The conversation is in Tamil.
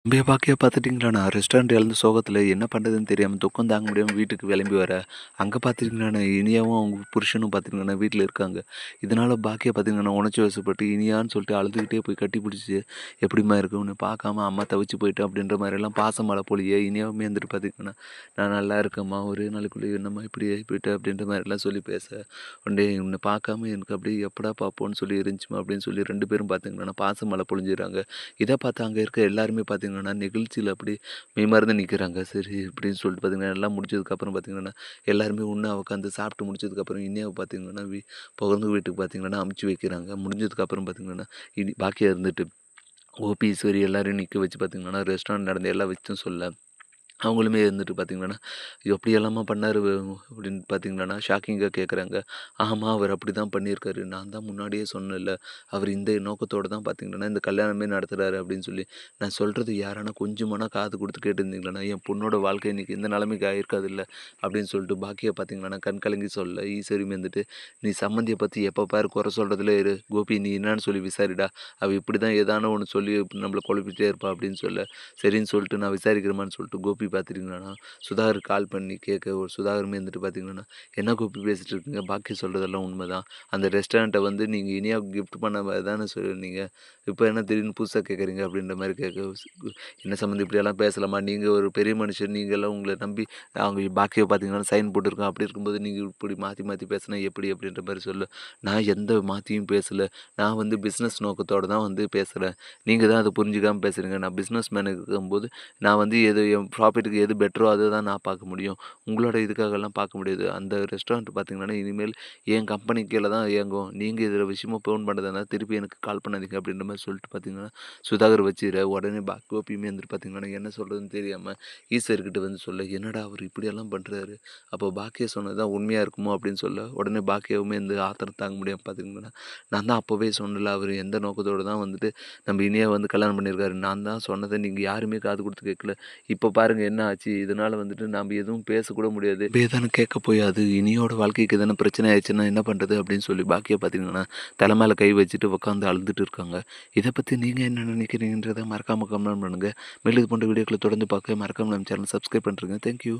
தம்பிய பாக்கியா பார்த்துட்டீங்களாண்ணா, ரெஸ்டாரண்ட் இழந்த சோகத்தில என்ன பண்ணுறதுன்னு தெரியாம துக்கம் தாங்க முடியாம வீட்டுக்கு கிளம்பி வரேன். அங்க பார்த்துட்டீங்களாண்ணா, இனியாவும் அவங்க புருஷனும் பார்த்துட்டீங்கன்னா வீட்ல இருக்காங்க. இதனால பாக்கியா பார்த்தீங்கன்னா, உணர்ச்சி வசப்பட்டு இனியான்னு சொல்லிட்டு அழுதுகிட்டே போய் கட்டி பிடிச்சு, "எப்படிம்மா இருக்கு? உன்ன பார்க்காம அம்மா தவிச்சு போயிட்டேன்." அப்படின்ற மாரிலாம் பாச மழை பொழிய, இனியாவுமே வந்துட்டு பார்த்தீங்கன்னா, "நான் நல்லா இருக்கேம்மா. ஒரே நாளைக்குள்ளேயே என்னம்மா இப்படி ஆகி போயிட்ட?" அப்படின்ற மாரிலாம் சொல்லி பேச, "உன்னை உன்னை பார்க்காம எனக்கு அப்படியே எப்படா பார்ப்போம்ன்னு சொல்லி இருந்துச்சும்மா." அப்படின்னு சொல்லி 2 பேரும் பார்த்தீங்கன்னா, பாச மழை பொழிஞ்சுறாங்க. இத பார்த்து அங்க இருக்க எல்லாருமே பார்த்தீங்கன்னா, நெகிழ்ச்சியில அப்படியே மெய்மறந்து நிக்கிறாங்க. சரி இப்படின்னு சொல்லிட்டு பார்த்தீங்கன்னா, எல்லாம் முடிச்சதுக்கப்புறம் பார்த்தீங்கன்னா, எல்லாருமே ஒண்ணா உட்காந்து சாப்பிட்டு முடிச்சதுக்கப்புறம் இனியாவ பார்த்தீங்கன்னா, புகுந்த வீட்டுக்கு பார்த்தீங்கன்னா, அனுப்பிச்சு வைக்கிறாங்க. முடிஞ்சதுக்கப்புறம் பார்த்தீங்கன்னா, பாக்கியா இருந்துட்டு ஓபி, ஈஸ்வரி எல்லாரையும் நிக்க வச்சு பார்த்தீங்கன்னா, ரெஸ்டாரண்ட் நடந்த எல்லா விஷயத்தையும் சொல்ல அவங்களுமே இருந்துட்டு பார்த்தீங்கன்னா, "எப்படியெல்லாமா பண்ணாரு?" அப்படின்னு பார்த்தீங்கன்னா, ஷாக்கிங்கா கேட்குறாங்க. "ஆமா, அவர் அப்படிதான் பண்ணியிருக்காரு. நான் தான் முன்னாடியே சொன்னேன்ல. அவர் இந்த நோக்கத்தோட தான் பார்த்தீங்கன்னா, இந்த கல்யாணமே நடத்துறாரு." அப்படின்னு சொல்லி, "நான் சொல்றது யாரானா கொஞ்சமானா காது குடுத்து கேட்டுருந்தீங்களா, என் பொண்ணோட வாழ்க்கை இன்னைக்கு இந்த நிலைமைக்கு ஆயிருக்காதுல்ல." அப்படின்னு சொல்லிட்டு பாக்கியா பார்த்தீங்கன்னா, கண் கலங்கி சொல்ல, ஈஸ்வரியும் வந்துட்டு, "நீ சம்மந்திய பத்தி எப்ப பாரு குறை சொல்றதுலே இரு. கோபி நீ என்னான்னு சொல்லி விசாரிடா. அவ இப்படிதான் ஏதான ஒண்ணு சொல்லி நம்மள குழப்பிட்டே இருப்பா." அப்படின்னு சொல்ல, சரின்னு சொல்லிட்டு நான் விசாரிக்கிறேம்மான்னு சொல்லிட்டு கோபி பார்த்துட்டீங்கன்னா, சுதாகருக்கு கால் பண்ணி கேட்க, ஒரு சுதாகருமே இருந்துட்டு பார்த்தீங்கன்னா, "என்ன கோபி பேசிட்டு இருக்கீங்க? பாக்கி சொல்றதெல்லாம் உண்மைதான். அந்த ரெஸ்டாரண்ட்ட வந்து நீங்க இனியாவுக்கு கிஃப்ட் பண்ண தானே சொன்னீங்க. இப்ப என்ன திடீர்னு புதுசா கேட்குறீங்க?" அப்படின்ற மாரி கேட்க, "என்ன சம்மந்தி இப்படியெல்லாம் பேசலாமா? நீங்க ஒரு பெரிய மனுஷன். நீங்கலாம் உங்கள நம்பி அவங்க பாக்கிய பார்த்தீங்கன்னா சைன் போட்டுருக்கோம். அப்படி இருக்கும்போது நீங்க இப்படி மாத்தி மாத்தி பேசினா எப்படி?" அப்படின்ற மாரி சொல்ல, "நான் எந்த மாத்தியும் பேசல. நான் வந்து பிசினஸ் நோக்கத்தோட தான் வந்து பேசுறேன். நீங்க தான் அத புரிஞ்சுக்காம பேசுறீங்க. நான் பிசினஸ் மேன் இருக்கும்போது, நான் வந்து எது என் ப்ராஃபிட்டுக்கு எது பெட்டரோ அத தான் நான் பார்க்க முடியும். உங்களோட இதுக்காகலாம் பார்க்க முடியாது. அந்த ரெஸ்டாரண்ட் பார்த்தீங்கன்னா, இனிமேல் என் கம்பெனி கீழ தான் இயங்கும். நீங்க இதில விஷயமா ஃபோன் பண்றதா இருந்தா திருப்பி எனக்கு கால் பண்ணாதீங்க." அப்படின்ற மாரி சொல்லிட்டு பார்த்தீங்கன்னா, சுதாகர் வச்சுற உடனே கோபியுமே வந்துட்டு பார்த்தீங்கன்னா, என்ன சொல்றதுன்னு தெரியாம ஈஸ்வர்கிட்ட வந்து சொல்ல, "என்னடா அவரு இப்படியெல்லாம் பண்றாரு? அப்போ பாக்கியா சொன்னது தான் உண்மையா இருக்குமோ?" அப்படின்னு சொல்ல, உடனே பாக்கியாவுமே இந்த ஆத்திரம் தாங்க முடியாம பார்த்தீங்கன்னா, "நான் தான் அப்பவே சொன்னேன்ல, அவரு எந்த நோக்கத்தோட தான் வந்துட்டு நம்ம இனியா வந்து கல்யாணம் பண்ணியிருக்காரு. நான் தான் சொன்னத நீங்க யாருமே காது குடுத்து கேட்கல. இப்ப பாருங்க என்ன ஆச்சு? இதனால வந்துட்டு நாம எதுவும் பேசக்கூட முடியாது. இப்படியே தானே கேட்க போய் அது இனியோட வாழ்க்கைக்கு எதனா பிரச்சனை ஆயிடுச்சுன்னா என்ன பண்றது? அப்படின்னு சொல்லி பாக்கியா பார்த்தீங்கன்னா, தலை மேல கை வச்சுட்டு உட்காந்து அழுதுட்டு இருக்காங்க. இத பத்தி நீங்க என்ன நினைக்கிறீங்கன்றத மறக்காம கமெண்ட் பண்ணுங்க. மேலும் இது போன்ற வீடியோக்கள தொடர்ந்து பார்க்க மறக்காம நம்ம சேனல் சப்ஸ்கிரைப் பண்ணிருங்க. Thank you.